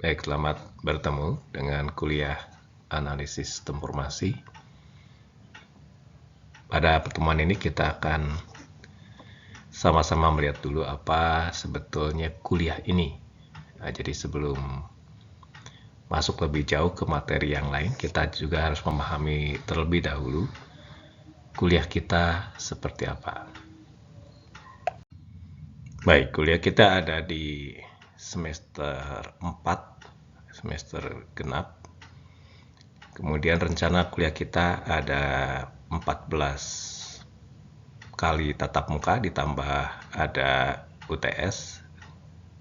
Baik, selamat bertemu dengan kuliah analisis sistem informasi. Pada pertemuan ini kita akan sama-sama melihat dulu apa sebetulnya kuliah ini. Nah, jadi sebelum masuk lebih jauh ke materi yang lain, kita juga harus memahami terlebih dahulu kuliah kita seperti apa. Baik, kuliah kita ada di semester 4, semester genap. Kemudian rencana kuliah kita ada 14 kali tatap muka, ditambah ada UTS,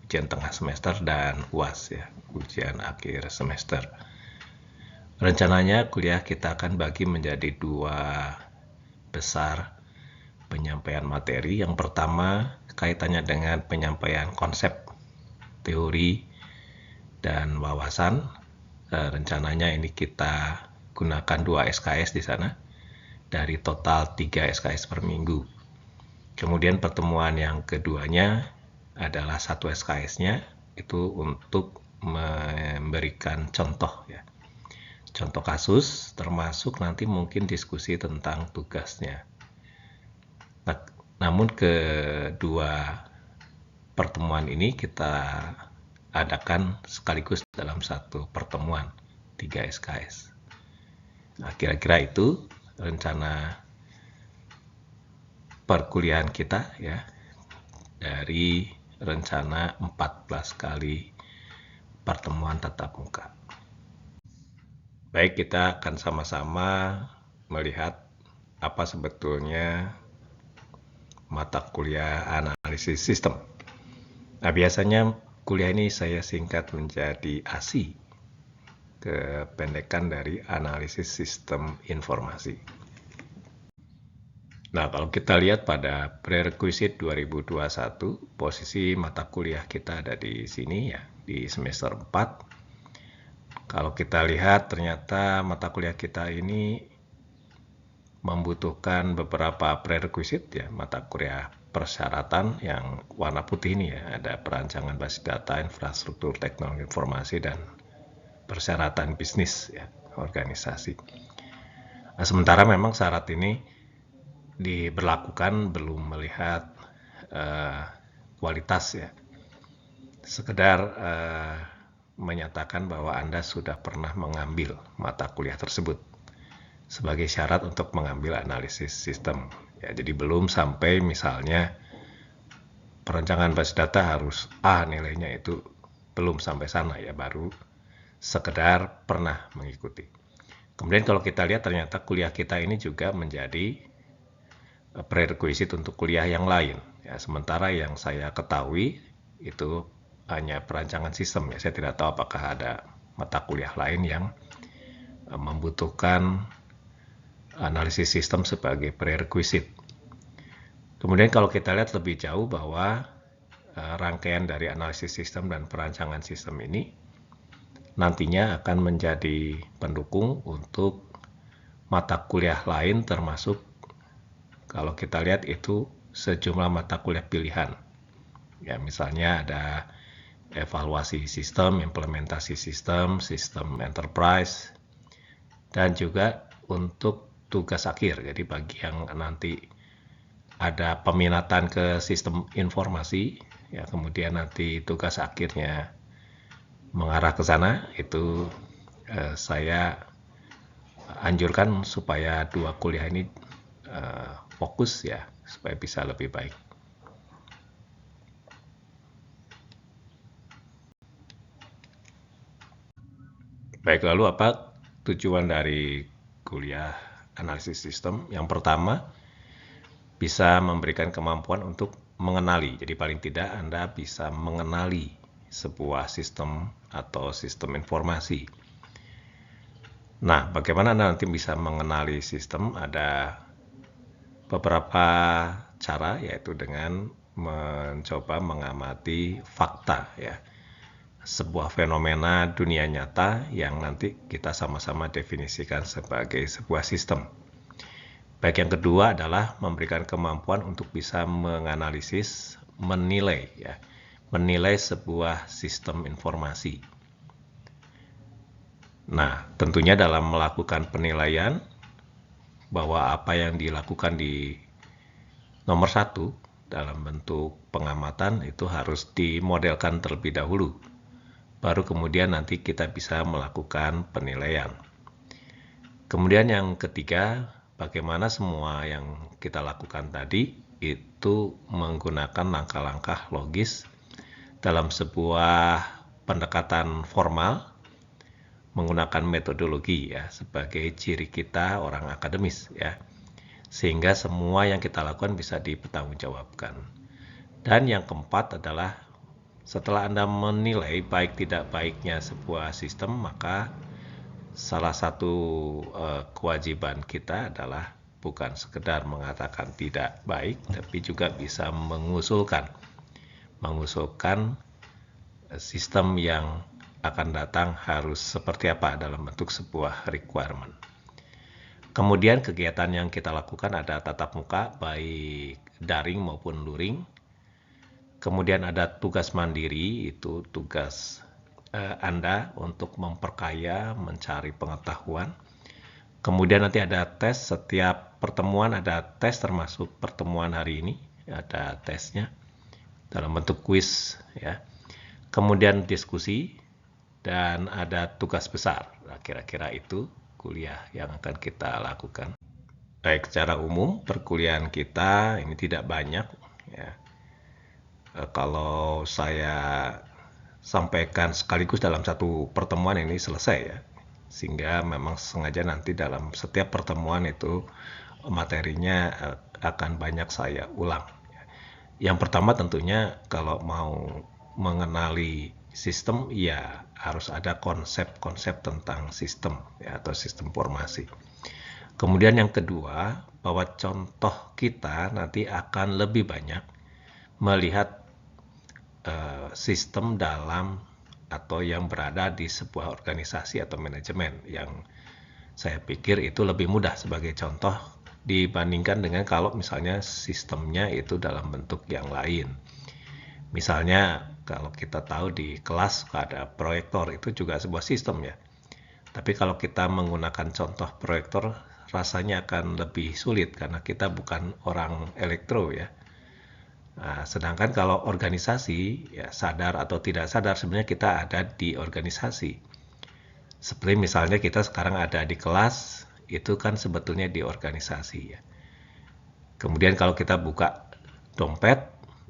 ujian tengah semester, dan UAS, ya, ujian akhir semester. Rencananya kuliah kita akan bagi menjadi 2 besar penyampaian materi. Yang pertama kaitannya dengan penyampaian konsep, teori, dan wawasan. Rencananya ini kita gunakan 2 SKS di sana dari total 3 SKS per minggu. Kemudian pertemuan yang keduanya adalah 1 SKS-nya itu untuk memberikan contoh, ya. Contoh kasus, termasuk nanti mungkin diskusi tentang tugasnya. Nah, namun kedua pertemuan ini kita adakan sekaligus dalam satu pertemuan 3 SKS. Nah, kira-kira itu rencana perkuliahan kita, ya, dari rencana 14 kali pertemuan tatap muka. Baik, kita akan sama-sama melihat apa sebetulnya mata kuliah analisis sistem. Nah, biasanya kuliah ini saya singkat menjadi ASI, kependekan dari analisis sistem informasi. Nah, kalau kita lihat pada prerequisite 2021, posisi mata kuliah kita ada di sini, ya, di semester 4. Kalau kita lihat ternyata mata kuliah kita ini membutuhkan beberapa prerequisite, ya, mata kuliah persyaratan yang warna putih ini, ya, ada perancangan basis data, infrastruktur teknologi informasi, dan persyaratan bisnis, ya, organisasi. Nah, sementara memang syarat ini diberlakukan belum melihat kualitas, ya, sekedar menyatakan bahwa Anda sudah pernah mengambil mata kuliah tersebut sebagai syarat untuk mengambil analisis sistem, ya. Jadi belum sampai misalnya perancangan basis data harus A nilainya, itu belum sampai sana, ya, baru sekedar pernah mengikuti. Kemudian kalau kita lihat ternyata kuliah kita ini juga menjadi prerequisite untuk kuliah yang lain, ya. Sementara yang saya ketahui itu hanya perancangan sistem, ya. Saya tidak tahu apakah ada mata kuliah lain yang membutuhkan analisis sistem sebagai prerequisite. Kemudian kalau kita lihat lebih jauh bahwa rangkaian dari analisis sistem dan perancangan sistem ini nantinya akan menjadi pendukung untuk mata kuliah lain, termasuk kalau kita lihat itu sejumlah mata kuliah pilihan, ya, misalnya ada evaluasi sistem, implementasi sistem, sistem enterprise, dan juga untuk tugas akhir. Jadi bagi yang nanti ada peminatan ke sistem informasi, ya, kemudian nanti tugas akhirnya mengarah ke sana, itu saya anjurkan supaya 2 kuliah ini fokus, ya, supaya bisa lebih baik. Baik, lalu apa tujuan dari kuliah analisis sistem? Yang pertama, bisa memberikan kemampuan untuk mengenali. Jadi paling tidak Anda bisa mengenali sebuah sistem atau sistem informasi. Nah, bagaimana Anda nanti bisa mengenali sistem? Ada beberapa cara, yaitu dengan mencoba mengamati fakta, ya, sebuah fenomena dunia nyata yang nanti kita sama-sama definisikan sebagai sebuah sistem. Baik, yang kedua adalah memberikan kemampuan untuk bisa menganalisis, menilai, ya, menilai sebuah sistem informasi. Nah, tentunya dalam melakukan penilaian bahwa apa yang dilakukan di nomor 1 dalam bentuk pengamatan itu harus dimodelkan terlebih dahulu. Baru kemudian nanti kita bisa melakukan penilaian. Kemudian yang ketiga, bagaimana semua yang kita lakukan tadi itu menggunakan langkah-langkah logis dalam sebuah pendekatan formal, menggunakan metodologi ya sebagai ciri kita orang akademis ya. Sehingga semua yang kita lakukan bisa dipertanggungjawabkan. Dan yang keempat adalah setelah Anda menilai baik tidak baiknya sebuah sistem, maka salah satu kewajiban kita adalah bukan sekedar mengatakan tidak baik, tapi juga bisa mengusulkan sistem yang akan datang harus seperti apa dalam bentuk sebuah requirement. Kemudian kegiatan yang kita lakukan ada tatap muka, baik daring maupun luring. Kemudian ada tugas mandiri, itu tugas Anda untuk memperkaya, mencari pengetahuan. Kemudian nanti ada tes, setiap pertemuan ada tes, termasuk pertemuan hari ini, ada tesnya dalam bentuk kuis ya. Kemudian diskusi, dan ada tugas besar. Nah, kira-kira itu kuliah yang akan kita lakukan. Baik, secara umum perkuliahan kita ini tidak banyak ya. Kalau saya sampaikan sekaligus dalam satu pertemuan ini selesai ya. Sehingga memang sengaja nanti dalam setiap pertemuan itu materinya akan banyak saya ulang. Yang pertama tentunya kalau mau mengenali sistem ya harus ada konsep-konsep tentang sistem ya, atau sistem informasi. Kemudian yang kedua, bahwa contoh kita nanti akan lebih banyak melihat sistem dalam atau yang berada di sebuah organisasi atau manajemen, yang saya pikir itu lebih mudah sebagai contoh dibandingkan dengan kalau misalnya sistemnya itu dalam bentuk yang lain. Misalnya kalau kita tahu di kelas ada proyektor, itu juga sebuah sistem ya. Tapi kalau kita menggunakan contoh proyektor rasanya akan lebih sulit karena kita bukan orang elektro ya. Nah, sedangkan kalau organisasi ya sadar atau tidak sadar sebenarnya kita ada di organisasi. Seperti misalnya kita sekarang ada di kelas, itu kan sebetulnya di organisasi ya. Kemudian kalau kita buka dompet,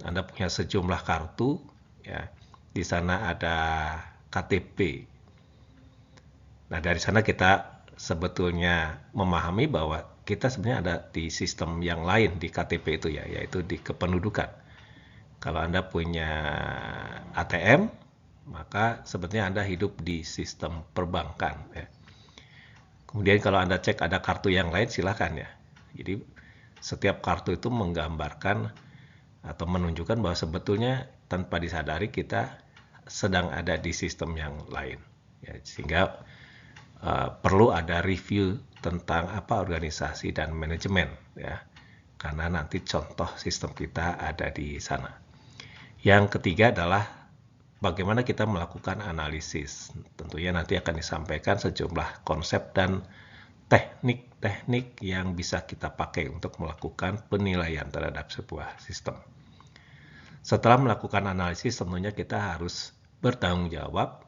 Anda punya sejumlah kartu ya. Di sana ada KTP. Nah, dari sana kita sebetulnya memahami bahwa kita sebenarnya ada di sistem yang lain di KTP itu ya, yaitu di kependudukan. Kalau Anda punya ATM, maka sebetulnya Anda hidup di sistem perbankan ya. Kemudian kalau Anda cek ada kartu yang lain, silakan ya. Jadi setiap kartu itu menggambarkan atau menunjukkan bahwa sebetulnya tanpa disadari kita sedang ada di sistem yang lain ya, sehingga perlu ada review tentang apa organisasi dan manajemen ya, karena nanti contoh sistem kita ada di sana. Yang ketiga adalah bagaimana kita melakukan analisis. Tentunya nanti akan disampaikan sejumlah konsep dan teknik-teknik yang bisa kita pakai untuk melakukan penilaian terhadap sebuah sistem. Setelah melakukan analisis, tentunya kita harus bertanggung jawab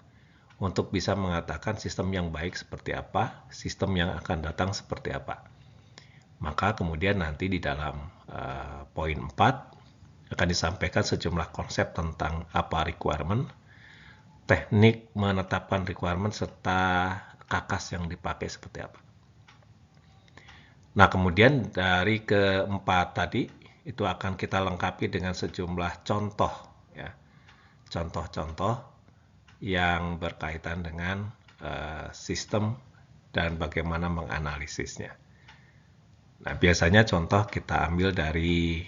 untuk bisa mengatakan sistem yang baik seperti apa, sistem yang akan datang seperti apa. Maka kemudian nanti di dalam poin 4 akan disampaikan sejumlah konsep tentang apa requirement, teknik menetapkan requirement, serta kakas yang dipakai seperti apa. Nah, kemudian dari keempat tadi itu akan kita lengkapi dengan sejumlah contoh ya. Contoh-contoh yang berkaitan dengan sistem dan bagaimana menganalisisnya. Nah, biasanya contoh kita ambil dari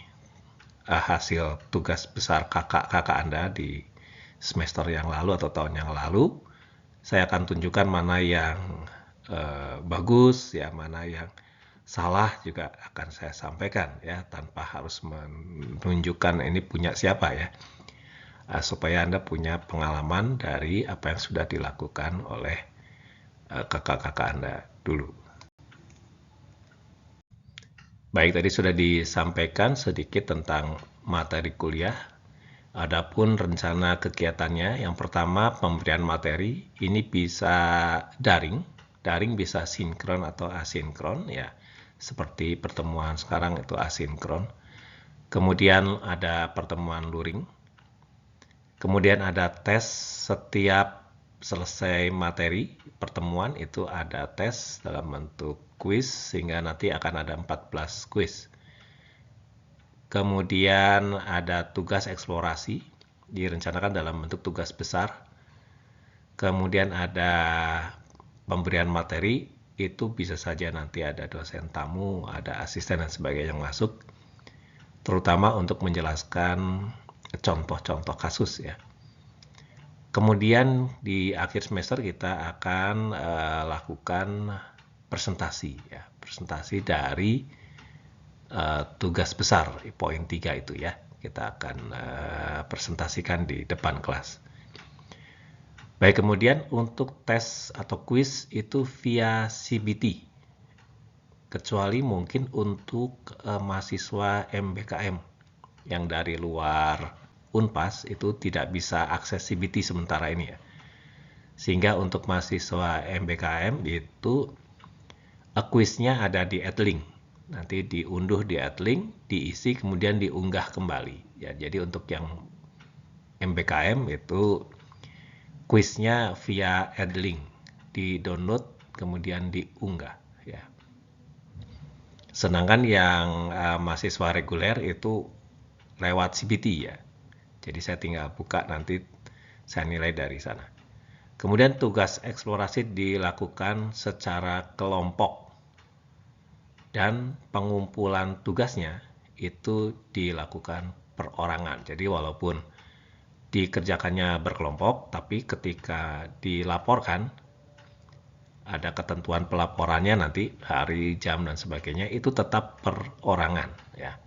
hasil tugas besar kakak-kakak Anda di semester yang lalu atau tahun yang lalu. Saya akan tunjukkan mana yang bagus ya, mana yang salah juga akan saya sampaikan ya, tanpa harus menunjukkan ini punya siapa ya, supaya Anda punya pengalaman dari apa yang sudah dilakukan oleh kakak-kakak Anda dulu. Baik, tadi sudah disampaikan sedikit tentang materi kuliah. Adapun rencana kegiatannya, yang pertama pemberian materi, ini bisa daring bisa sinkron atau asinkron ya. Seperti pertemuan sekarang itu asinkron. Kemudian ada pertemuan luring. Kemudian ada tes setiap selesai materi pertemuan itu ada tes dalam bentuk kuis sehingga nanti akan ada 14 kuis. Kemudian ada tugas eksplorasi direncanakan dalam bentuk tugas besar. Kemudian ada pemberian materi itu bisa saja nanti ada dosen tamu, ada asisten dan sebagainya yang masuk. Terutama untuk menjelaskan contoh-contoh kasus ya. Kemudian di akhir semester kita akan lakukan presentasi ya, presentasi dari tugas besar poin 3 itu ya. Kita akan presentasikan di depan kelas. Baik, kemudian untuk tes atau kuis itu via CBT. Kecuali mungkin untuk mahasiswa MBKM yang dari luar Unpas itu tidak bisa akses CBT sementara ini ya. Sehingga untuk mahasiswa MBKM itu kuisnya ada di Edlink. Nanti diunduh di Edlink, diisi kemudian diunggah kembali. Ya, jadi untuk yang MBKM itu kuisnya via Edlink, di-download kemudian diunggah ya. Sedangkan yang mahasiswa reguler itu lewat CBT ya. Jadi saya tinggal buka nanti saya nilai dari sana. Kemudian tugas eksplorasi dilakukan secara kelompok dan pengumpulan tugasnya itu dilakukan perorangan. Jadi walaupun dikerjakannya berkelompok, tapi ketika dilaporkan ada ketentuan pelaporannya nanti hari, jam dan sebagainya itu tetap perorangan ya.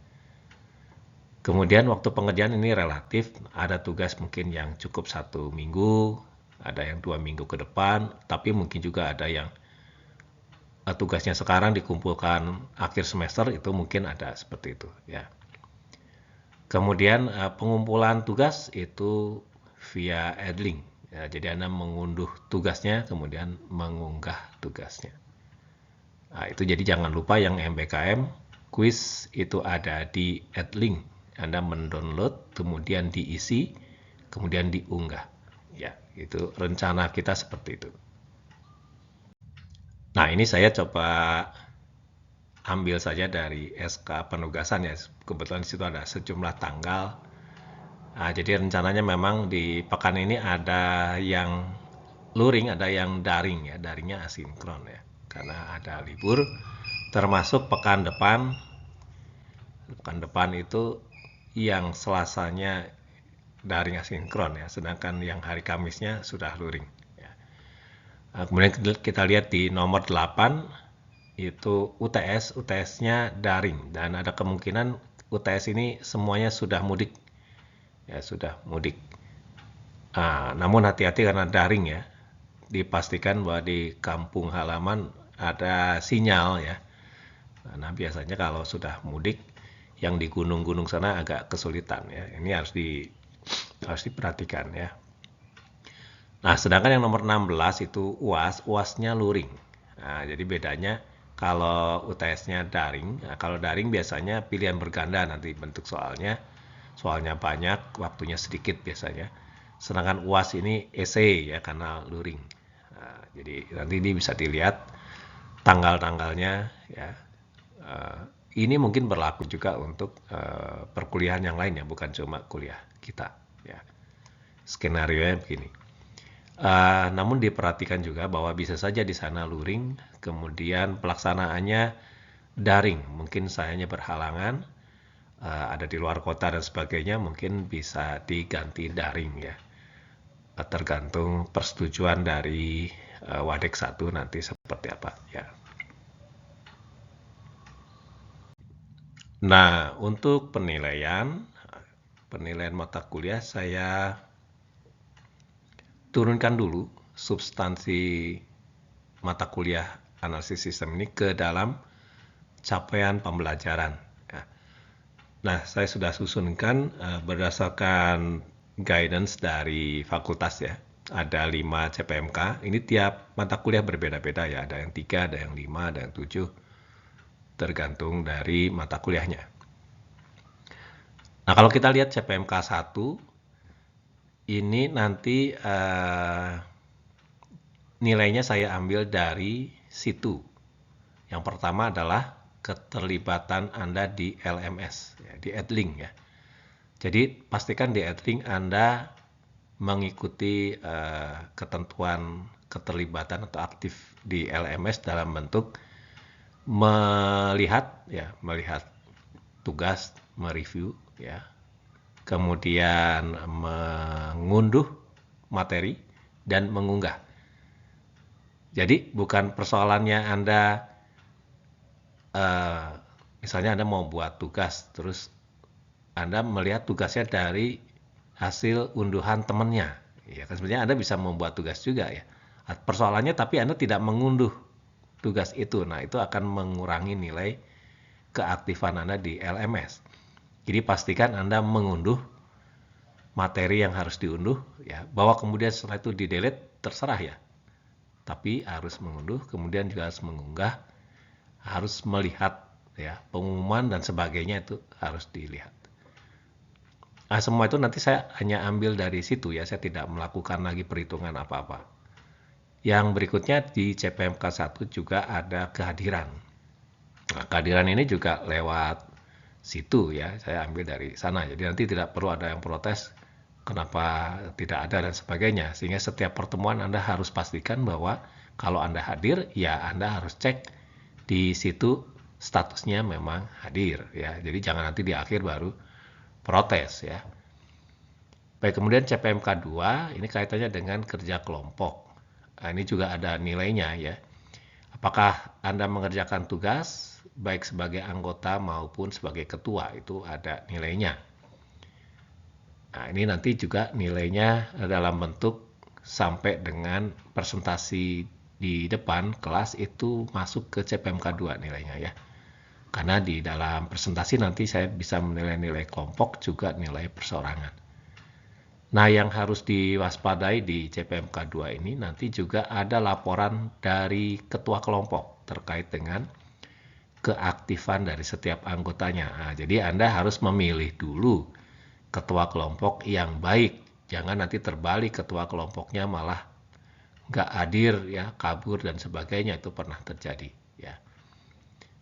Kemudian waktu pengerjaan ini relatif, ada tugas mungkin yang cukup 1 minggu, ada yang 2 minggu ke depan, tapi mungkin juga ada yang tugasnya sekarang dikumpulkan akhir semester itu mungkin ada seperti itu ya. Kemudian pengumpulan tugas itu via Edlink. Ya, jadi Anda mengunduh tugasnya, kemudian mengunggah tugasnya. Nah, itu jadi jangan lupa yang MBKM, kuis itu ada di Edlink. Anda mendownload, kemudian diisi, kemudian diunggah. Ya, itu rencana kita seperti itu. Nah, ini saya coba ambil saja dari SK penugasan ya. Kebetulan di situ ada sejumlah tanggal. Nah, jadi rencananya memang di pekan ini ada yang luring, ada yang daring ya. Daringnya asinkron ya. Karena ada libur, termasuk pekan depan. Pekan depan itu yang Selasanya daring asinkron ya, sedangkan yang hari Kamisnya sudah luring ya. Nah, kemudian kita lihat di nomor 8 itu UTS-nya daring dan ada kemungkinan UTS ini semuanya sudah mudik ya, sudah mudik. Nah, namun hati-hati karena daring ya, dipastikan bahwa di kampung halaman ada sinyal ya. Nah, biasanya kalau sudah mudik yang di gunung-gunung sana agak kesulitan ya. Ini harus diperhatikan ya. Nah, sedangkan yang nomor 16 itu UAS-nya luring. Nah, jadi bedanya kalau UTS-nya daring, nah, kalau daring biasanya pilihan berganda nanti bentuk soalnya banyak, waktunya sedikit biasanya. Sedangkan UAS ini esai ya karena luring. Nah, jadi nanti ini bisa dilihat tanggal-tanggalnya ya. Ini mungkin berlaku juga untuk perkuliahan yang lain ya, bukan cuma kuliah kita ya. Skenario-nya begini. Namun diperhatikan juga bahwa bisa saja di sana luring, kemudian pelaksanaannya daring. Mungkin sayanya berhalangan, ada di luar kota dan sebagainya, mungkin bisa diganti daring ya. Tergantung persetujuan dari Wadek 1 nanti seperti apa ya. Nah, untuk penilaian mata kuliah saya turunkan dulu substansi mata kuliah analisis sistem ini ke dalam capaian pembelajaran. Nah, saya sudah susunkan berdasarkan guidance dari fakultas ya. Ada 5 CPMK, ini tiap mata kuliah berbeda-beda ya, ada yang 3, ada yang 5, ada yang 7, tergantung dari mata kuliahnya. Nah, kalau kita lihat CPMK 1, ini nanti nilainya saya ambil dari situ. Yang pertama adalah keterlibatan Anda di LMS, ya, di Edlink ya. Jadi pastikan di Edlink Anda mengikuti ketentuan keterlibatan atau aktif di LMS dalam bentuk melihat tugas, mereview ya. Kemudian mengunduh materi dan mengunggah. Jadi bukan persoalannya Anda misalnya Anda mau buat tugas, terus Anda melihat tugasnya dari hasil unduhan temannya. Ya kan sebenarnya Anda bisa membuat tugas juga ya. Persoalannya tapi Anda tidak mengunduh tugas itu. Nah, itu akan mengurangi nilai keaktifan Anda di LMS. Jadi pastikan Anda mengunduh materi yang harus diunduh ya. Bahwa kemudian setelah itu di-delete terserah ya. Tapi harus mengunduh, kemudian juga harus mengunggah, harus melihat ya, pengumuman dan sebagainya itu harus dilihat. Nah, semua itu nanti saya hanya ambil dari situ ya, saya tidak melakukan lagi perhitungan apa-apa. Yang berikutnya di CPMK 1 juga ada kehadiran. Nah, kehadiran ini juga lewat situ ya, saya ambil dari sana. Jadi nanti tidak perlu ada yang protes kenapa tidak ada dan sebagainya. Sehingga setiap pertemuan Anda harus pastikan bahwa kalau Anda hadir, ya Anda harus cek di situ statusnya memang hadir ya. Jadi jangan nanti di akhir baru protes ya. Baik, kemudian CPMK 2 ini kaitannya dengan kerja kelompok. Nah, ini juga ada nilainya ya. Apakah Anda mengerjakan tugas baik sebagai anggota maupun sebagai ketua, itu ada nilainya. Nah, ini nanti juga nilainya dalam bentuk sampai dengan presentasi di depan kelas itu masuk ke CPMK 2 nilainya ya. Karena di dalam presentasi nanti saya bisa menilai nilai kelompok juga nilai perseorangan. Nah, yang harus diwaspadai di CPMK 2 ini nanti juga ada laporan dari ketua kelompok terkait dengan keaktifan dari setiap anggotanya. Nah, jadi Anda harus memilih dulu ketua kelompok yang baik. Jangan nanti terbalik ketua kelompoknya malah nggak hadir ya, kabur dan sebagainya, itu pernah terjadi ya.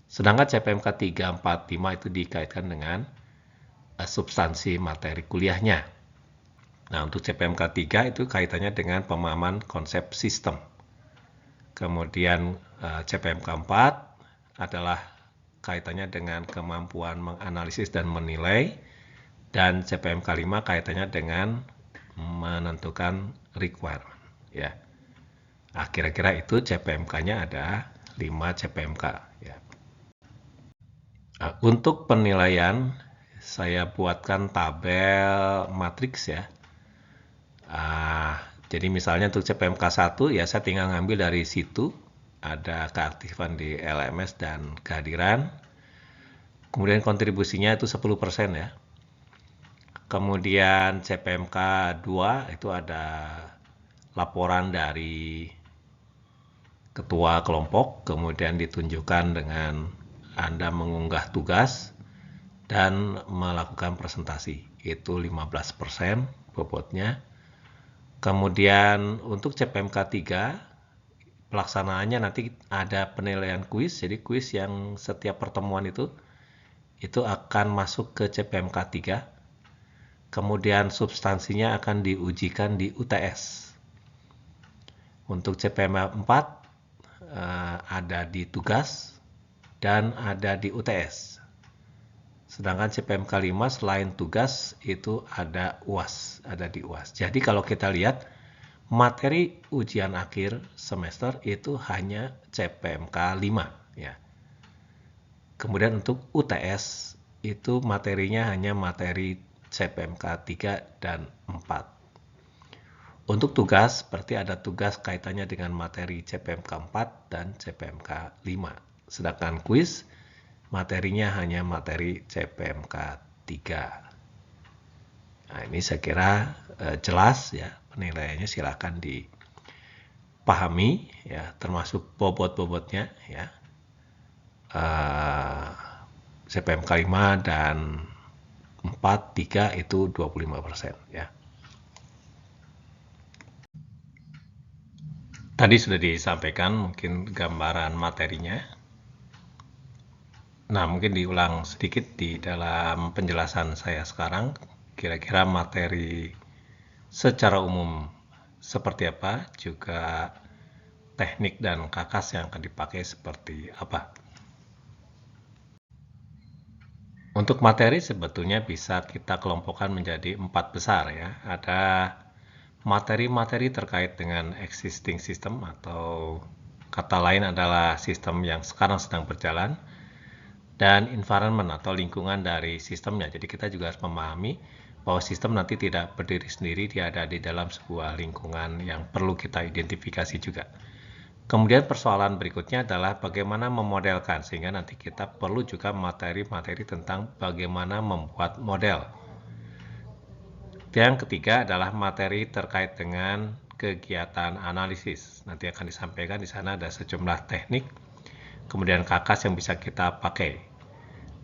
Sedangkan CPMK 3, 4, 5 itu dikaitkan dengan substansi materi kuliahnya. Nah, untuk CPMK 3 itu kaitannya dengan pemahaman konsep sistem. Kemudian CPMK 4 adalah kaitannya dengan kemampuan menganalisis dan menilai. Dan CPMK 5 kaitannya dengan menentukan requirement. Ya. Nah, kira-kira itu CPMK-nya ada 5 CPMK. Ya. Nah, untuk penilaian, saya buatkan tabel matriks ya. Jadi misalnya untuk CPMK 1 ya saya tinggal ngambil dari situ, ada keaktifan di LMS dan kehadiran. Kemudian kontribusinya itu 10% ya. Kemudian CPMK 2 itu ada laporan dari ketua kelompok, kemudian ditunjukkan dengan Anda mengunggah tugas dan melakukan presentasi. Itu 15% bobotnya. Kemudian untuk CPMK 3 pelaksanaannya nanti ada penilaian kuis. Jadi kuis yang setiap pertemuan itu akan masuk ke CPMK 3. Kemudian substansinya akan diujikan di UTS. Untuk CPMK 4 ada di tugas dan ada di UTS. Sedangkan CPMK 5 selain tugas itu ada UAS, ada di UAS. Jadi kalau kita lihat materi ujian akhir semester itu hanya CPMK 5 ya. Kemudian untuk UTS itu materinya hanya materi CPMK 3 dan 4. Untuk tugas, seperti ada tugas kaitannya dengan materi CPMK 4 dan CPMK 5. Sedangkan kuis, materinya hanya materi CPMK 3. Nah, ini saya kira jelas ya, penilaiannya silakan dipahami ya, termasuk bobot-bobotnya ya. CPMK 5 dan 4, 3 itu 25% ya. Tadi sudah disampaikan mungkin gambaran materinya. Nah, mungkin diulang sedikit di dalam penjelasan saya sekarang. Kira-kira materi secara umum seperti apa, juga teknik dan kakas yang akan dipakai seperti apa. Untuk materi sebetulnya bisa kita kelompokkan menjadi 4 besar ya. Ada materi-materi terkait dengan existing system atau kata lain adalah sistem yang sekarang sedang berjalan, dan environment atau lingkungan dari sistemnya. Jadi kita juga harus memahami bahwa sistem nanti tidak berdiri sendiri, dia ada di dalam sebuah lingkungan yang perlu kita identifikasi juga. Kemudian persoalan berikutnya adalah bagaimana memodelkan, sehingga nanti kita perlu juga materi-materi tentang bagaimana membuat model. Yang ketiga adalah materi terkait dengan kegiatan analisis. Nanti akan disampaikan di sana ada sejumlah teknik, kemudian kakas yang bisa kita pakai.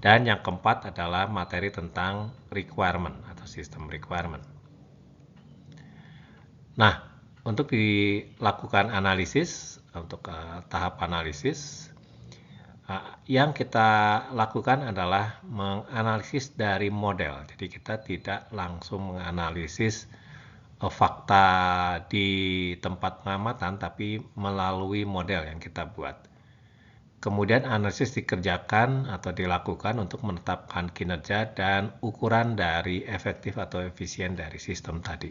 Dan yang keempat adalah materi tentang requirement atau sistem requirement. Nah, untuk dilakukan analisis, untuk tahap analisis, yang kita lakukan adalah menganalisis dari model. Jadi kita tidak langsung menganalisis fakta di tempat pengamatan, tapi melalui model yang kita buat. Kemudian analisis dikerjakan atau dilakukan untuk menetapkan kinerja dan ukuran dari efektif atau efisien dari sistem tadi.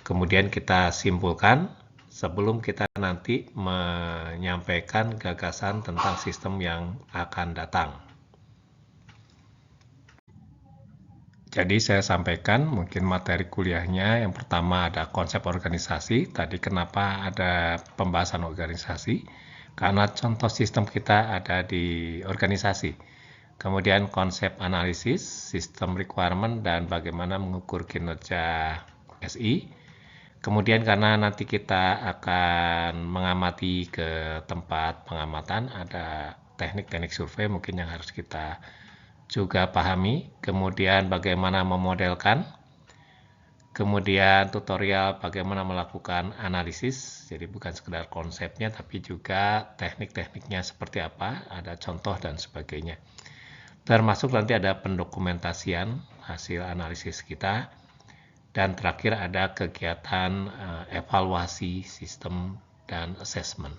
Kemudian kita simpulkan sebelum kita nanti menyampaikan gagasan tentang sistem yang akan datang. Jadi saya sampaikan mungkin materi kuliahnya, yang pertama ada konsep organisasi. Tadi kenapa ada pembahasan organisasi? Karena contoh sistem kita ada di organisasi. Kemudian konsep analisis, sistem requirement, dan bagaimana mengukur kinerja SI. Kemudian karena nanti kita akan mengamati ke tempat pengamatan, ada teknik-teknik survei mungkin yang harus kita juga pahami. Kemudian bagaimana memodelkan. Kemudian tutorial bagaimana melakukan analisis. Jadi bukan sekedar konsepnya, tapi juga teknik-tekniknya seperti apa, ada contoh dan sebagainya. Termasuk nanti ada pendokumentasian hasil analisis kita. Dan terakhir ada kegiatan evaluasi sistem dan assessment.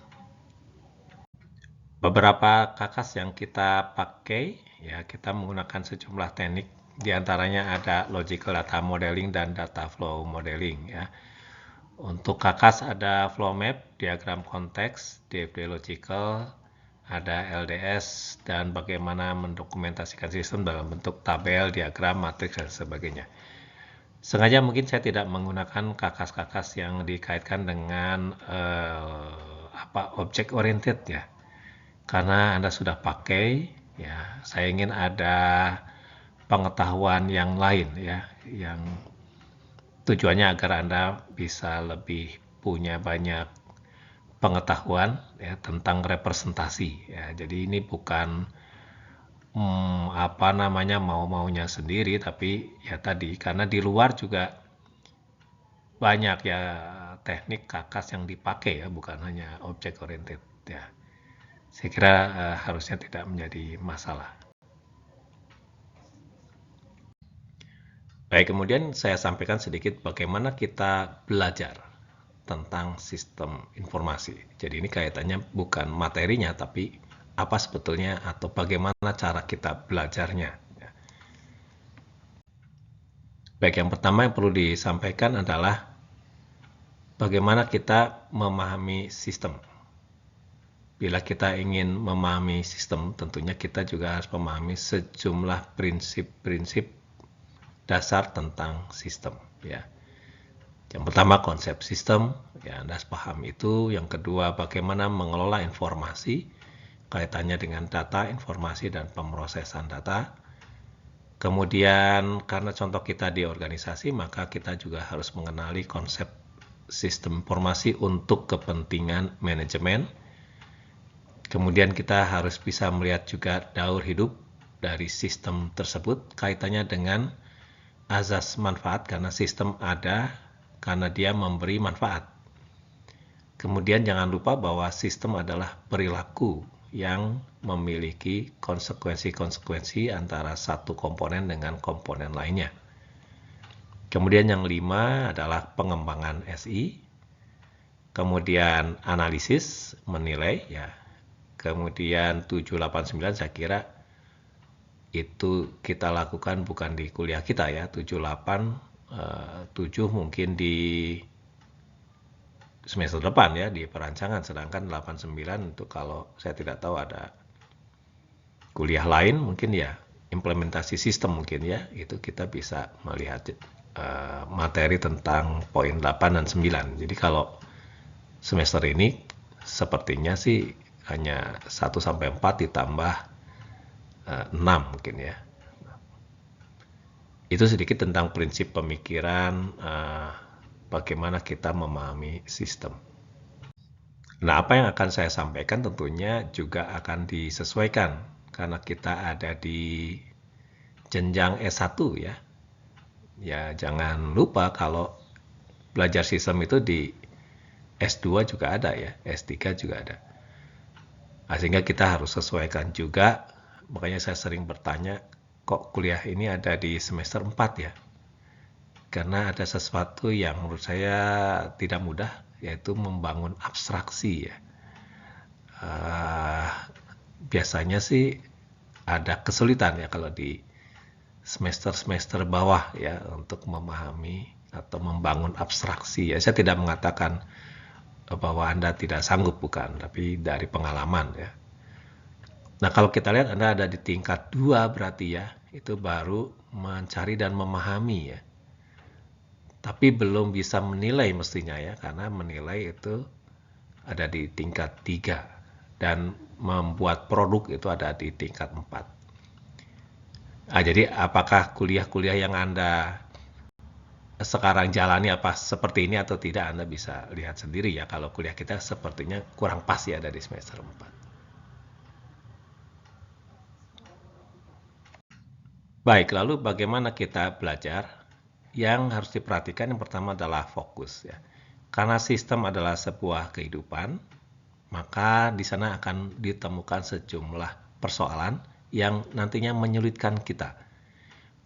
Beberapa kakas yang kita pakai, ya kita menggunakan sejumlah teknik. Di antaranya ada logical data modeling dan data flow modeling. Ya. Untuk kakas ada flow map, diagram konteks, DFD logical, ada LDS, dan bagaimana mendokumentasikan sistem dalam bentuk tabel, diagram, matriks, dan sebagainya. Sengaja mungkin saya tidak menggunakan kakas-kakas yang dikaitkan dengan object oriented ya, karena Anda sudah pakai ya. Saya ingin ada pengetahuan yang lain ya, yang tujuannya agar Anda bisa lebih punya banyak pengetahuan ya tentang representasi ya. Jadi ini bukan mau-maunya sendiri, tapi ya tadi karena di luar juga banyak ya teknik kakas yang dipakai ya, bukan hanya object oriented ya. Saya kira harusnya tidak menjadi masalah. Baik, kemudian saya sampaikan sedikit bagaimana kita belajar tentang sistem informasi. Jadi ini kaitannya bukan materinya, tapi apa sebetulnya atau bagaimana cara kita belajarnya. Baik, yang pertama yang perlu disampaikan adalah bagaimana kita memahami sistem. Bila kita ingin memahami sistem, tentunya kita juga harus memahami sejumlah prinsip-prinsip dasar tentang sistem. Ya. Yang pertama konsep sistem, ya Anda harus paham itu. Yang kedua bagaimana mengelola informasi, kaitannya dengan data, informasi, dan pemrosesan data. Kemudian karena contoh kita di organisasi, maka kita juga harus mengenali konsep sistem informasi untuk kepentingan manajemen. Kemudian kita harus bisa melihat juga daur hidup dari sistem tersebut, kaitannya dengan azas manfaat, karena sistem ada karena dia memberi manfaat. Kemudian jangan lupa bahwa sistem adalah perilaku yang memiliki konsekuensi-konsekuensi antara satu komponen dengan komponen lainnya. Kemudian yang 5 adalah pengembangan SI. Kemudian analisis, menilai ya. Kemudian 789 saya kira itu kita lakukan bukan di kuliah kita ya. 7 mungkin di semester depan ya, di perancangan, sedangkan 89 untuk kalau saya tidak tahu ada kuliah lain mungkin ya implementasi sistem mungkin ya, itu kita bisa melihat materi tentang poin 8 dan 9. Jadi kalau semester ini sepertinya sih hanya 1 sampai 4 ditambah 6 mungkin ya. Itu sedikit tentang prinsip pemikiran bagaimana kita memahami sistem. Nah, apa yang akan saya sampaikan tentunya juga akan disesuaikan karena kita ada di jenjang S1 ya. Ya, jangan lupa kalau belajar sistem itu di S2 juga ada ya, S3 juga ada. Sehingga kita harus sesuaikan juga, makanya saya sering bertanya, kok kuliah ini ada di semester 4 ya? Karena ada sesuatu yang menurut saya tidak mudah, yaitu membangun abstraksi ya. Biasanya sih ada kesulitan ya kalau di semester-semester bawah ya untuk memahami atau membangun abstraksi ya. Saya tidak mengatakan bahwa Anda tidak sanggup, bukan, tapi dari pengalaman ya. Nah, kalau kita lihat Anda ada di tingkat 2 berarti ya, itu baru mencari dan memahami ya. Tapi belum bisa menilai mestinya ya, karena menilai itu ada di tingkat 3 dan membuat produk itu ada di tingkat 4. Jadi apakah kuliah-kuliah yang Anda sekarang jalani apa seperti ini atau tidak, Anda bisa lihat sendiri ya. Kalau kuliah kita sepertinya kurang pas ya ada di semester 4. Baik, lalu bagaimana kita belajar? Yang harus diperhatikan yang pertama adalah fokus ya. Karena sistem adalah sebuah kehidupan, maka di sana akan ditemukan sejumlah persoalan yang nantinya menyulitkan kita.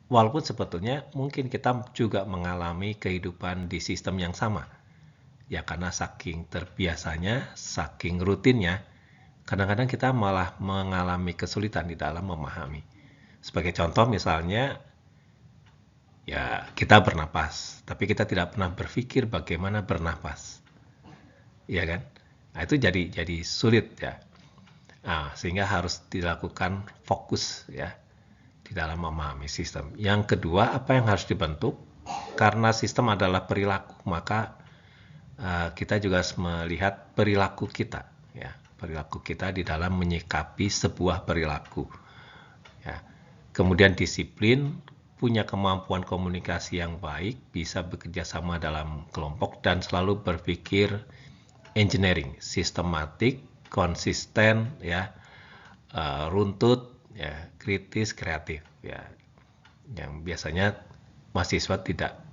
Walaupun sebetulnya mungkin kita juga mengalami kehidupan di sistem yang sama. Ya karena saking terbiasanya, saking rutinnya, kadang-kadang kita malah mengalami kesulitan di dalam memahami. Sebagai contoh misalnya, ya kita bernapas, tapi kita tidak pernah berpikir bagaimana bernapas. Iya kan? Nah, itu jadi sulit ya. Nah, sehingga harus dilakukan fokus ya di dalam memahami sistem. Yang kedua, apa yang harus dibentuk? Karena sistem adalah perilaku, maka kita juga harus melihat perilaku kita ya, perilaku kita di dalam menyikapi sebuah perilaku. Ya. Kemudian disiplin, punya kemampuan komunikasi yang baik, bisa bekerja sama dalam kelompok dan selalu berpikir engineering, sistematik, konsisten ya, runtut ya, kritis, kreatif ya. Yang biasanya mahasiswa tidak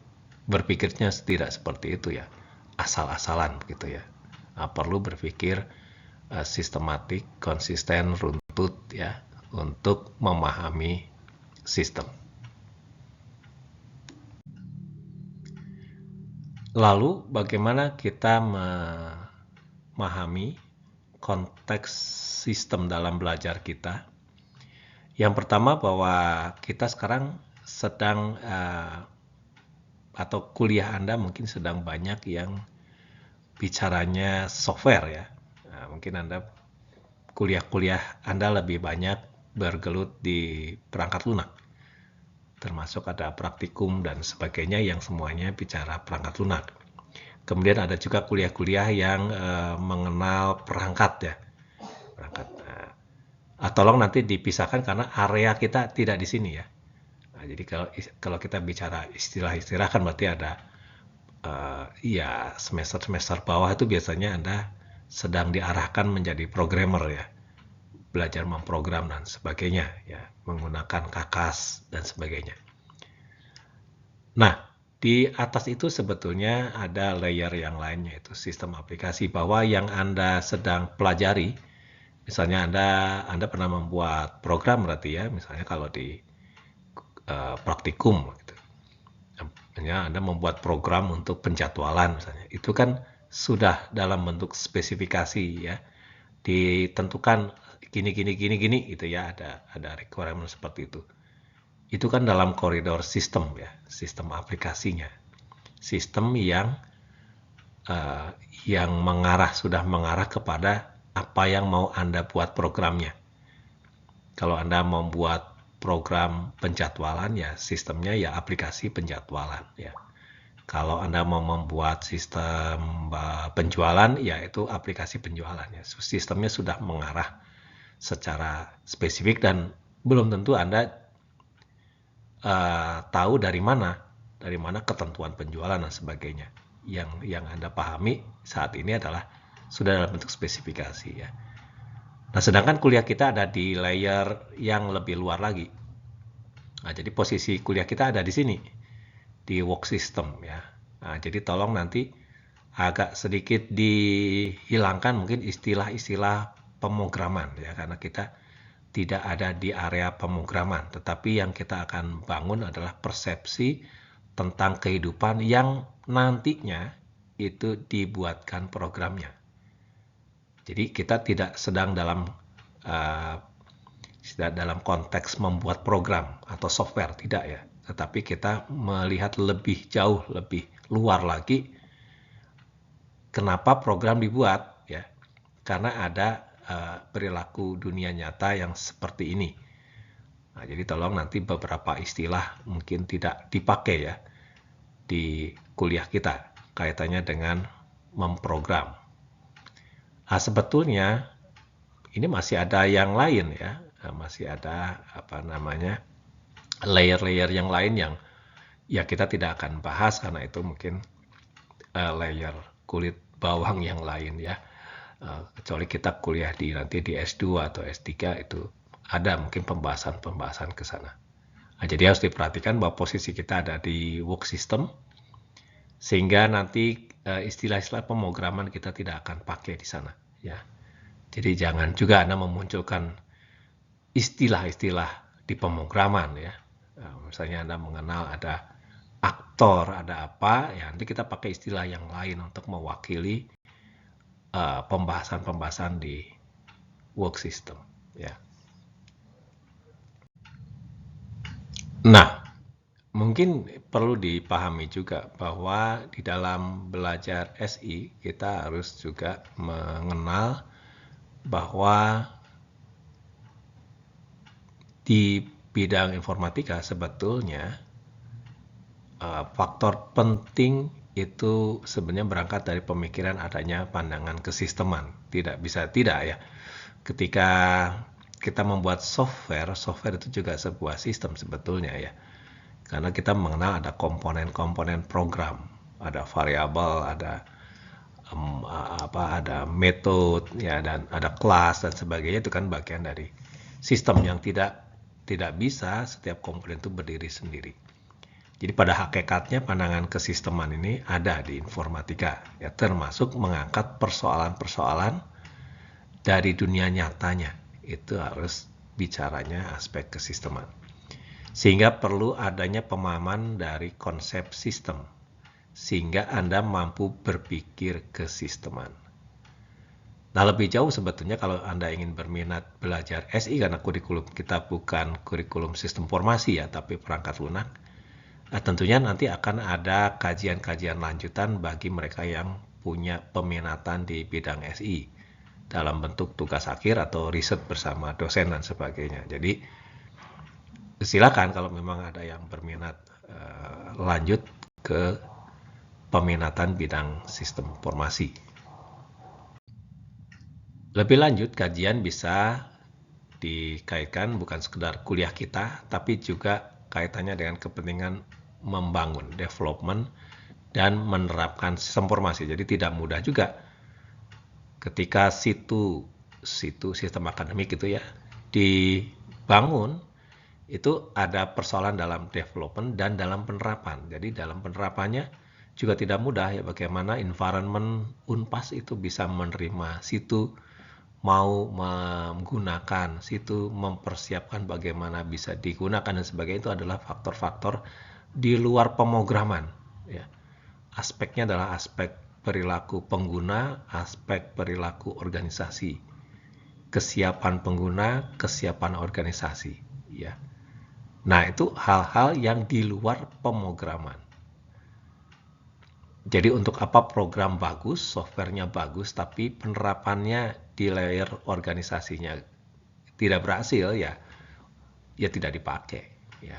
berpikirnya tidak seperti itu ya, asal-asalan begitu ya. Perlu berpikir sistematik, konsisten, runtut ya untuk memahami sistem. Lalu bagaimana kita memahami konteks sistem dalam belajar kita? Yang pertama bahwa kita sekarang sedang atau kuliah Anda mungkin sedang banyak yang bicaranya software ya. Mungkin Anda kuliah-kuliah Anda lebih banyak bergelut di perangkat lunak. Termasuk ada praktikum dan sebagainya yang semuanya bicara perangkat lunak. Kemudian ada juga kuliah-kuliah yang mengenal perangkat ya. Perangkat. Tolong nanti dipisahkan karena area kita tidak di sini ya. Nah, jadi kalau kita bicara istilah-istilah kan berarti ada ya semester-semester bawah itu biasanya Anda sedang diarahkan menjadi programmer ya. Belajar memprogram dan sebagainya ya, menggunakan kakas dan sebagainya. Nah, di atas itu sebetulnya ada layer yang lainnya, itu sistem aplikasi, bahwa yang Anda sedang pelajari, misalnya Anda pernah membuat program berarti ya, misalnya kalau di praktikum gitu. Misalnya Anda membuat program untuk penjadwalan misalnya, itu kan sudah dalam bentuk spesifikasi ya, ditentukan gini gitu ya, ada requirement seperti itu. Itu kan dalam koridor sistem ya, sistem aplikasinya, sistem yang sudah mengarah kepada apa yang mau Anda buat programnya. Kalau Anda membuat program penjadwalan ya, sistemnya ya aplikasi penjadwalan ya. Kalau Anda mau membuat sistem penjualan ya itu aplikasi penjualan ya. Sistemnya sudah mengarah secara spesifik dan belum tentu Anda tahu dari mana ketentuan penjualan dan sebagainya. Yang Anda pahami saat ini adalah sudah dalam bentuk spesifikasi ya. Nah, sedangkan kuliah kita ada di layer yang lebih luar lagi. Nah, jadi posisi kuliah kita ada di sini, di work system ya. Nah, jadi tolong nanti agak sedikit dihilangkan mungkin istilah-istilah pemrograman ya, karena kita tidak ada di area pemrograman, tetapi yang kita akan bangun adalah persepsi tentang kehidupan yang nantinya itu dibuatkan programnya. Jadi kita tidak sedang dalam konteks membuat program atau software, tidak ya. Tetapi kita melihat lebih jauh, lebih luar lagi kenapa program dibuat ya. Karena ada perilaku dunia nyata yang seperti ini. Nah, jadi tolong nanti beberapa istilah mungkin tidak dipakai ya di kuliah kita kaitannya dengan memprogram. Nah, sebetulnya ini masih ada yang lain ya, masih ada layer-layer yang lain yang ya kita tidak akan bahas karena itu mungkin layer kulit bawang yang lain ya. Kecuali kita kuliah nanti di S2 atau S3 itu ada mungkin pembahasan ke sana. Nah, jadi harus diperhatikan bahwa posisi kita ada di work system sehingga nanti istilah-istilah pemrograman kita tidak akan pakai di sana ya. Jadi jangan juga Anda memunculkan istilah-istilah di pemrograman ya. Misalnya Anda mengenal ada aktor, ada apa, ya nanti kita pakai istilah yang lain untuk mewakili pembahasan-pembahasan di work system ya. Nah, mungkin perlu dipahami juga bahwa di dalam belajar SI kita harus juga mengenal bahwa di bidang informatika sebetulnya faktor penting itu sebenarnya berangkat dari pemikiran adanya pandangan kesisteman. Tidak bisa tidak ya. Ketika kita membuat software itu juga sebuah sistem sebetulnya ya. Karena kita mengenal ada komponen-komponen program, ada variabel, ada ada metode ya, dan ada kelas dan sebagainya. Itu kan bagian dari sistem yang tidak bisa setiap komponen itu berdiri sendiri. Jadi pada hakikatnya pandangan kesisteman ini ada di informatika, ya, termasuk mengangkat persoalan-persoalan dari dunia nyatanya. Itu harus bicaranya aspek kesisteman. Sehingga perlu adanya pemahaman dari konsep sistem, sehingga Anda mampu berpikir kesisteman. Nah, lebih jauh sebetulnya kalau Anda ingin berminat belajar SI, karena kurikulum kita bukan kurikulum sistem formasi ya, tapi perangkat lunak. Nah, tentunya nanti akan ada kajian-kajian lanjutan bagi mereka yang punya peminatan di bidang SI dalam bentuk tugas akhir atau riset bersama dosen dan sebagainya. Jadi silakan kalau memang ada yang berminat lanjut ke peminatan bidang sistem informasi. Lebih lanjut, kajian bisa dikaitkan bukan sekedar kuliah kita, tapi juga kaitannya dengan kepentingan membangun, development, dan menerapkan sistem informasi. Jadi tidak mudah juga ketika sistem akademik itu ya dibangun, itu ada persoalan dalam development dan dalam penerapan. Jadi dalam penerapannya juga tidak mudah ya, bagaimana environment Unpas itu bisa menerima situ, mau menggunakan situ, mempersiapkan bagaimana bisa digunakan dan sebagainya. Itu adalah faktor-faktor di luar pemrograman ya. Aspeknya adalah aspek perilaku pengguna, aspek perilaku organisasi, kesiapan pengguna, kesiapan organisasi ya. Nah, itu hal-hal yang di luar pemrograman. Jadi untuk apa program bagus, softwarenya bagus, tapi penerapannya di layer organisasinya tidak berhasil ya tidak dipakai ya.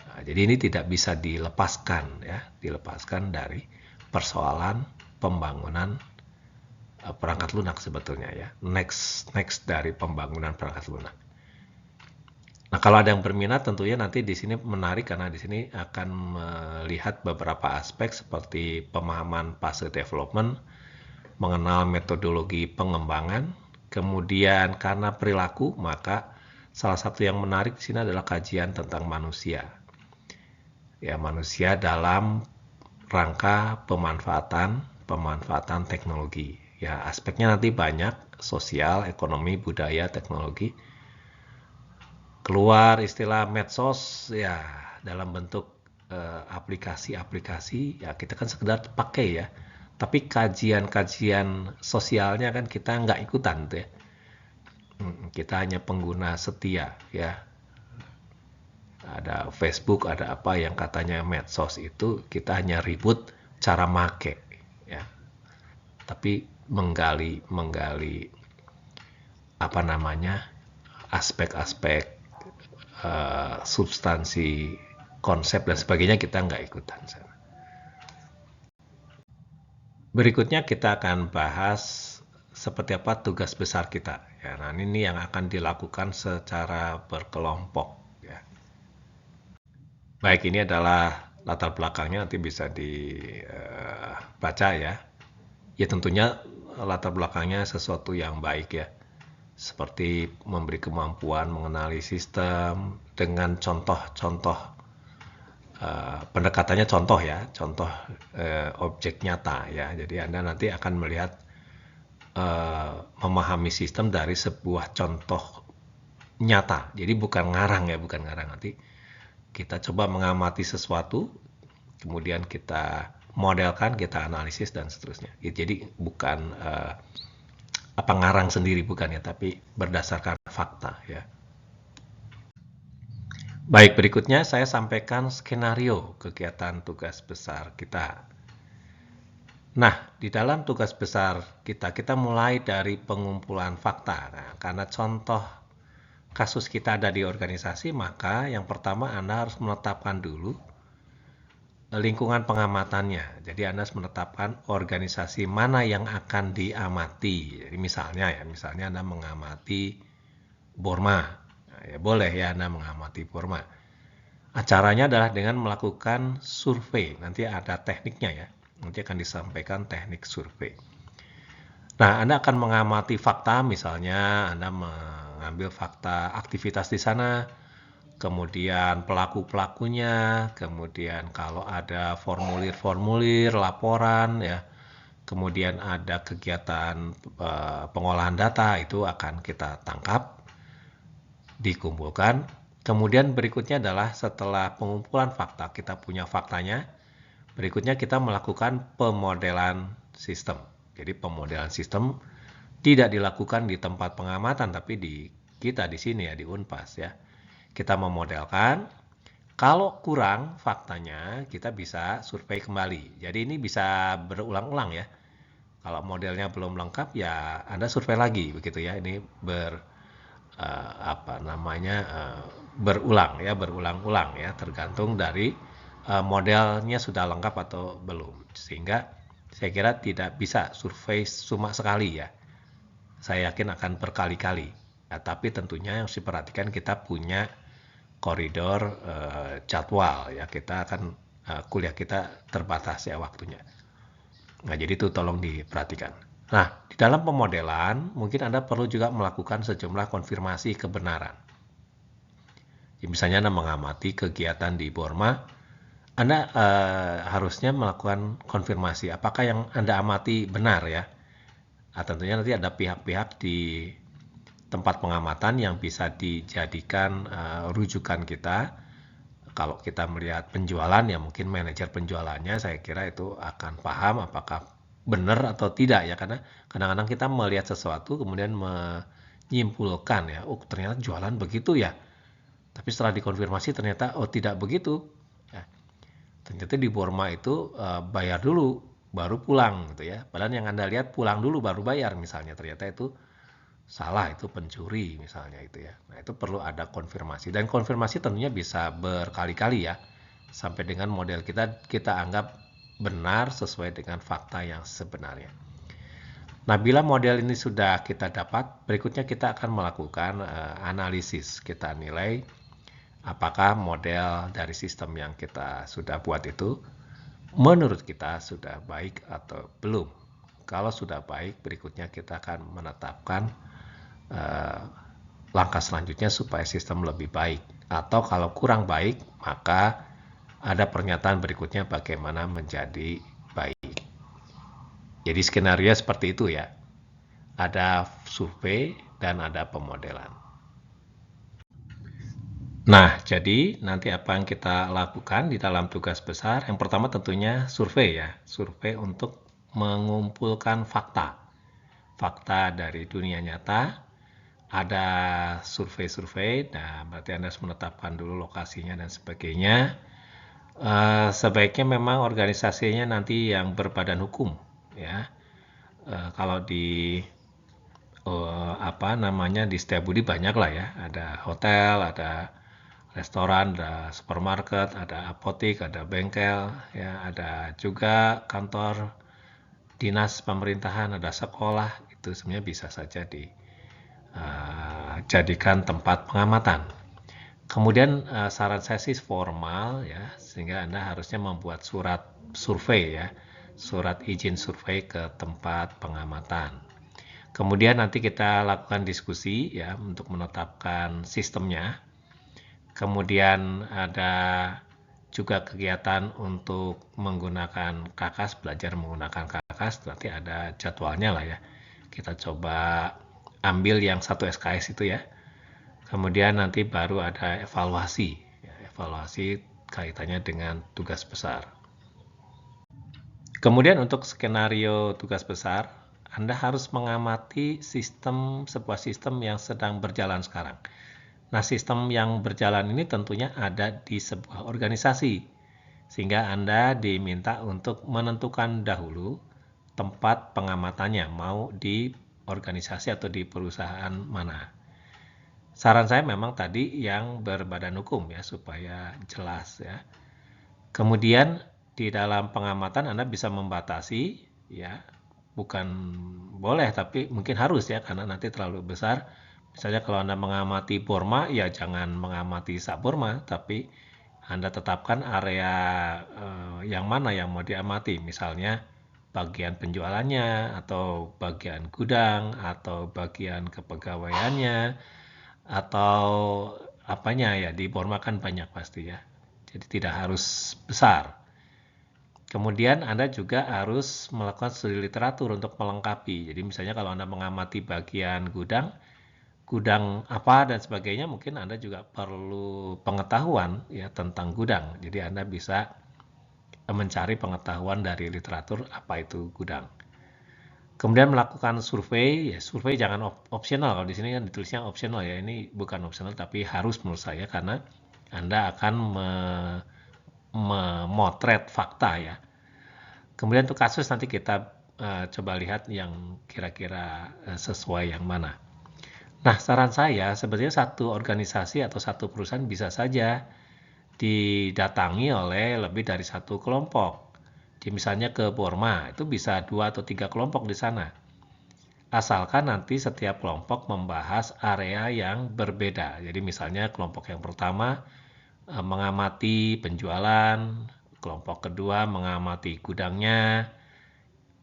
Nah, jadi ini tidak bisa dilepaskan ya, dilepaskan dari persoalan pembangunan perangkat lunak sebetulnya ya. Next dari pembangunan perangkat lunak. Nah, kalau ada yang berminat tentunya nanti di sini menarik karena di sini akan melihat beberapa aspek seperti pemahaman fase development, mengenal metodologi pengembangan, kemudian karena perilaku, maka salah satu yang menarik di sini adalah kajian tentang manusia. Ya, manusia dalam rangka pemanfaatan teknologi. Ya, aspeknya nanti banyak, sosial, ekonomi, budaya, teknologi. Keluar istilah medsos ya dalam bentuk aplikasi-aplikasi ya kita kan sekedar pakai ya, tapi kajian-kajian sosialnya kan kita nggak ikutan tuh ya. Kita hanya pengguna setia ya. Ada Facebook, ada apa yang katanya medsos, itu kita hanya ribut cara make ya, tapi menggali apa namanya aspek-aspek substansi konsep dan sebagainya kita nggak ikutan. Berikutnya kita akan bahas seperti apa tugas besar kita ya. Nah, ini yang akan dilakukan secara berkelompok ya. Baik, ini adalah latar belakangnya, nanti bisa dibaca ya. Ya tentunya latar belakangnya sesuatu yang baik ya, seperti memberi kemampuan mengenali sistem dengan contoh-contoh pendekatannya contoh ya, contoh objek nyata ya. Jadi Anda nanti akan melihat memahami sistem dari sebuah contoh nyata. Jadi bukan ngarang ya, bukan ngarang. Nanti kita coba mengamati sesuatu, kemudian kita modelkan, kita analisis dan seterusnya. Jadi bukan apa ngarang sendiri, bukan ya, tapi berdasarkan fakta ya. Baik, berikutnya saya sampaikan skenario kegiatan tugas besar kita. Nah, di dalam tugas besar kita mulai dari pengumpulan fakta. Nah, karena contoh kasus kita ada di organisasi, maka yang pertama Anda harus menetapkan dulu lingkungan pengamatannya. Jadi Anda harus menetapkan organisasi mana yang akan diamati. Jadi misalnya Anda mengamati Borma. Nah, ya boleh ya Anda mengamati Borma. Acaranya adalah dengan melakukan survei. Nanti ada tekniknya ya. Nanti akan disampaikan teknik survei. Nah, Anda akan mengamati fakta, misalnya Anda mengambil fakta aktivitas di sana, kemudian pelaku-pelakunya, kemudian kalau ada formulir-formulir, laporan ya, kemudian ada kegiatan pengolahan data, itu akan kita tangkap, dikumpulkan. Kemudian berikutnya adalah setelah pengumpulan fakta, kita punya faktanya, berikutnya kita melakukan pemodelan sistem. Jadi pemodelan sistem tidak dilakukan di tempat pengamatan, tapi kita di sini ya, di Unpas ya. Kita memodelkan, kalau kurang faktanya kita bisa survei kembali. Jadi ini bisa berulang-ulang ya. Kalau modelnya belum lengkap ya Anda survei lagi begitu ya. Ini berulang-ulang ya, tergantung dari modelnya sudah lengkap atau belum. Sehingga saya kira tidak bisa survei cuma sekali ya. Saya yakin akan berkali-kali. Ya, tapi tentunya yang harus diperhatikan kita punya koridor jadwal ya, kita akan kuliah kita terbatas ya waktunya. Nah, jadi itu tolong diperhatikan. Nah, di dalam pemodelan mungkin Anda perlu juga melakukan sejumlah konfirmasi kebenaran. Ya, misalnya Anda mengamati kegiatan di Borma, Anda harusnya melakukan konfirmasi apakah yang Anda amati benar ya. Nah, tentunya nanti ada pihak-pihak di tempat pengamatan yang bisa dijadikan rujukan kita. Kalau kita melihat penjualan ya mungkin manajer penjualannya saya kira itu akan paham apakah benar atau tidak ya, karena kadang-kadang kita melihat sesuatu kemudian menyimpulkan ya, oh ternyata jualan begitu ya, tapi setelah dikonfirmasi ternyata oh tidak begitu ya. Ternyata di Borma itu bayar dulu baru pulang gitu ya, padahal yang Anda lihat pulang dulu baru bayar misalnya, ternyata itu salah, itu pencuri misalnya itu ya. Nah, itu perlu ada konfirmasi, dan konfirmasi tentunya bisa berkali-kali ya, sampai dengan model kita anggap benar sesuai dengan fakta yang sebenarnya. Nah, bila model ini sudah kita dapat, berikutnya kita akan melakukan analisis. Kita nilai apakah model dari sistem yang kita sudah buat itu menurut kita sudah baik atau belum. Kalau sudah baik, berikutnya kita akan menetapkan langkah selanjutnya supaya sistem lebih baik. Atau kalau kurang baik, maka ada pernyataan berikutnya bagaimana menjadi baik. Jadi skenario seperti itu ya. Ada survei dan ada pemodelan. Nah, jadi nanti apa yang kita lakukan di dalam tugas besar? Yang pertama tentunya survei ya. Survei untuk mengumpulkan fakta. Fakta dari dunia nyata. Ada survei-survei, nah berarti Anda harus menetapkan dulu lokasinya dan sebagainya. Sebaiknya memang organisasinya nanti yang berbadan hukum ya. Kalau di di Setiabudi banyak lah ya, ada hotel, ada restoran, ada supermarket, ada apotek, ada bengkel ya, ada juga kantor dinas pemerintahan, ada sekolah, itu sebenarnya bisa saja jadikan tempat pengamatan. Kemudian saran saya sih formal ya, sehingga Anda harusnya membuat surat survei ya, surat izin survei ke tempat pengamatan. Kemudian nanti kita lakukan diskusi ya untuk menetapkan sistemnya. Kemudian ada juga kegiatan untuk menggunakan KAKAS, belajar menggunakan KAKAS, nanti ada jadwalnya lah ya. Kita coba ambil yang 1 SKS itu ya. Kemudian nanti baru ada evaluasi. Ya, evaluasi kaitannya dengan tugas besar. Kemudian untuk skenario tugas besar, Anda harus mengamati sebuah sistem yang sedang berjalan sekarang. Nah, sistem yang berjalan ini tentunya ada di sebuah organisasi, sehingga Anda diminta untuk menentukan dahulu tempat pengamatannya, mau di organisasi atau di perusahaan mana. Saran saya memang tadi yang berbadan hukum ya, supaya jelas ya. Kemudian di dalam pengamatan Anda bisa membatasi ya, bukan boleh tapi mungkin harus ya, karena nanti terlalu besar. Misalnya kalau Anda mengamati Borma ya jangan mengamati sak Borma, tapi Anda tetapkan area yang mana yang mau diamati, misalnya bagian penjualannya atau bagian gudang atau bagian kepegawaiannya atau apanya ya, di Borma kan banyak pasti ya. Jadi tidak harus besar. Kemudian Anda juga harus melakukan studi literatur untuk melengkapi. Jadi misalnya kalau Anda mengamati bagian gudang apa dan sebagainya, mungkin Anda juga perlu pengetahuan ya tentang gudang. Jadi Anda bisa mencari pengetahuan dari literatur apa itu gudang. Kemudian melakukan survei, ya survei jangan opsional. Kalau di sini kan ditulisnya opsional ya, ini bukan opsional tapi harus menurut saya, karena Anda akan memotret fakta ya. Kemudian untuk kasus nanti kita coba lihat yang kira-kira sesuai yang mana. Nah, saran saya sebetulnya satu organisasi atau satu perusahaan bisa saja didatangi oleh lebih dari satu kelompok. Jadi misalnya ke Burma, itu bisa 2 atau 3 kelompok di sana. Asalkan nanti setiap kelompok membahas area yang berbeda. Jadi misalnya kelompok yang pertama mengamati penjualan, kelompok kedua mengamati gudangnya,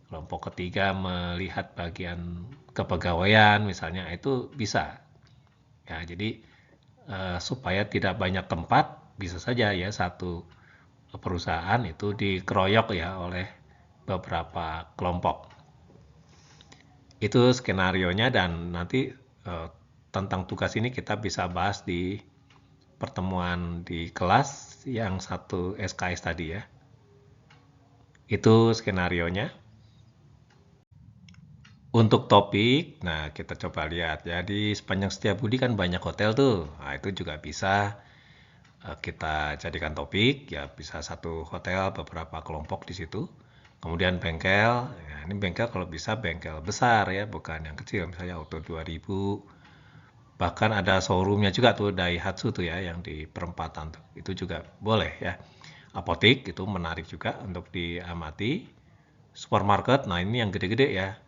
kelompok ketiga melihat bagian kepegawaian misalnya, itu bisa. Ya, jadi supaya tidak banyak tempat, bisa saja ya satu perusahaan itu dikeroyok ya oleh beberapa kelompok. Itu skenarionya, dan nanti tentang tugas ini kita bisa bahas di pertemuan di kelas yang satu SKS tadi ya. Itu skenarionya. Untuk topik, nah kita coba lihat ya, di sepanjang Setiabudi kan banyak hotel tuh. Nah, itu juga bisa kita jadikan topik ya, bisa satu hotel beberapa kelompok di situ. Kemudian bengkel, ya, ini bengkel kalau bisa bengkel besar ya, bukan yang kecil, misalnya Auto 2000. Bahkan ada showroomnya juga tuh, Daihatsu tuh ya, yang di perempatan tuh, itu juga boleh ya. Apotek itu menarik juga untuk diamati. Supermarket, nah ini yang gede-gede ya.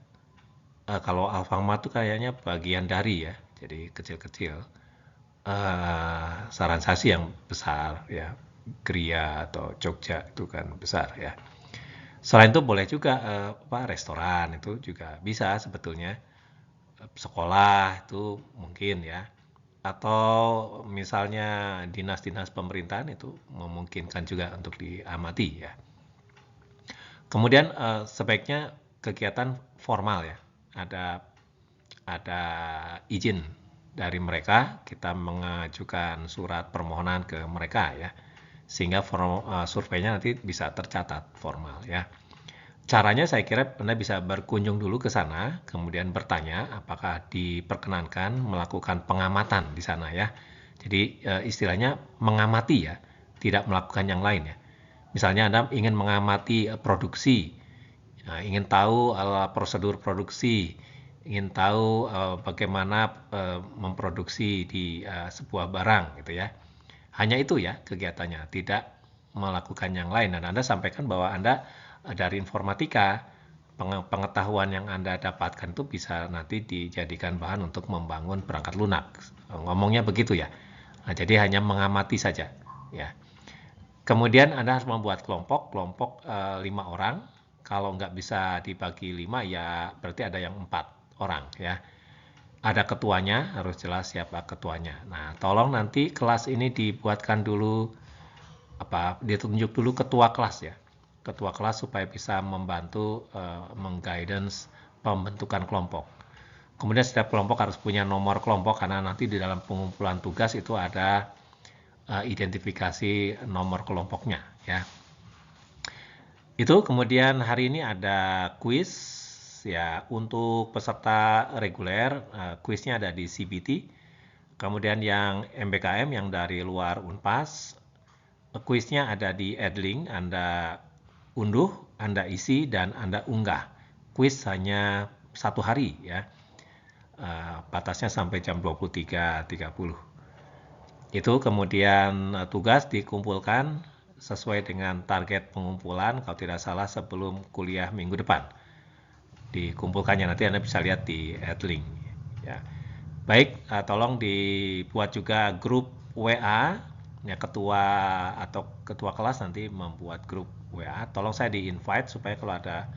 Kalau Alfamart tuh kayaknya bagian dari ya, jadi kecil-kecil. Saran saya sih yang besar ya, Gria atau Jogja itu kan besar ya. Selain itu boleh juga restoran itu juga bisa sebetulnya. Sekolah itu mungkin ya. Atau misalnya dinas-dinas pemerintahan itu memungkinkan juga untuk diamati ya. Kemudian sebaiknya kegiatan formal ya. Ada izin dari mereka, kita mengajukan surat permohonan ke mereka ya, sehingga surveinya nanti bisa tercatat formal ya. Caranya saya kira Anda bisa berkunjung dulu ke sana, kemudian bertanya apakah diperkenankan melakukan pengamatan di sana ya. Jadi istilahnya mengamati ya, tidak melakukan yang lain ya. Misalnya Anda ingin mengamati produksi, ingin tahu prosedur produksi, ingin tahu bagaimana memproduksi di sebuah barang gitu ya. Hanya itu ya kegiatannya, tidak melakukan yang lain. Dan Anda sampaikan bahwa Anda dari informatika, pengetahuan yang Anda dapatkan itu bisa nanti dijadikan bahan untuk membangun perangkat lunak. Ngomongnya begitu ya. Nah, jadi hanya mengamati saja ya. Kemudian Anda harus membuat kelompok 5 orang. Kalau nggak bisa dibagi 5 ya berarti ada yang 4 orang ya. Ada ketuanya, harus jelas siapa ketuanya. Nah, tolong nanti kelas ini dibuatkan dulu, ditunjuk dulu ketua kelas ya. Ketua kelas supaya bisa membantu mengguidance pembentukan kelompok. Kemudian setiap kelompok harus punya nomor kelompok, karena nanti di dalam pengumpulan tugas itu ada identifikasi nomor kelompoknya ya. Itu kemudian hari ini ada kuis ya untuk peserta reguler, kuisnya ada di CBT. Kemudian yang MBKM yang dari luar Unpas, kuisnya ada di Edlink, Anda unduh, Anda isi, dan Anda unggah. Kuis hanya 1 hari ya, batasnya sampai jam 23.30. Itu kemudian tugas dikumpulkan sesuai dengan target pengumpulan, kalau tidak salah sebelum kuliah minggu depan. Dikumpulkannya nanti Anda bisa lihat di Edlink ya. Baik, tolong dibuat juga grup WA ya, ketua atau ketua kelas nanti membuat grup WA. Tolong saya di-invite supaya kalau ada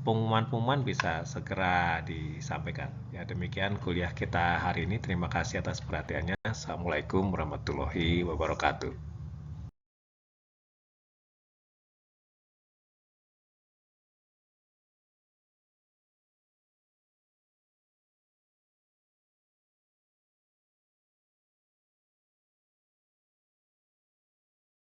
pengumuman-pengumuman bisa segera disampaikan. Ya, demikian kuliah kita hari ini. Terima kasih atas perhatiannya. Assalamualaikum warahmatullahi wabarakatuh.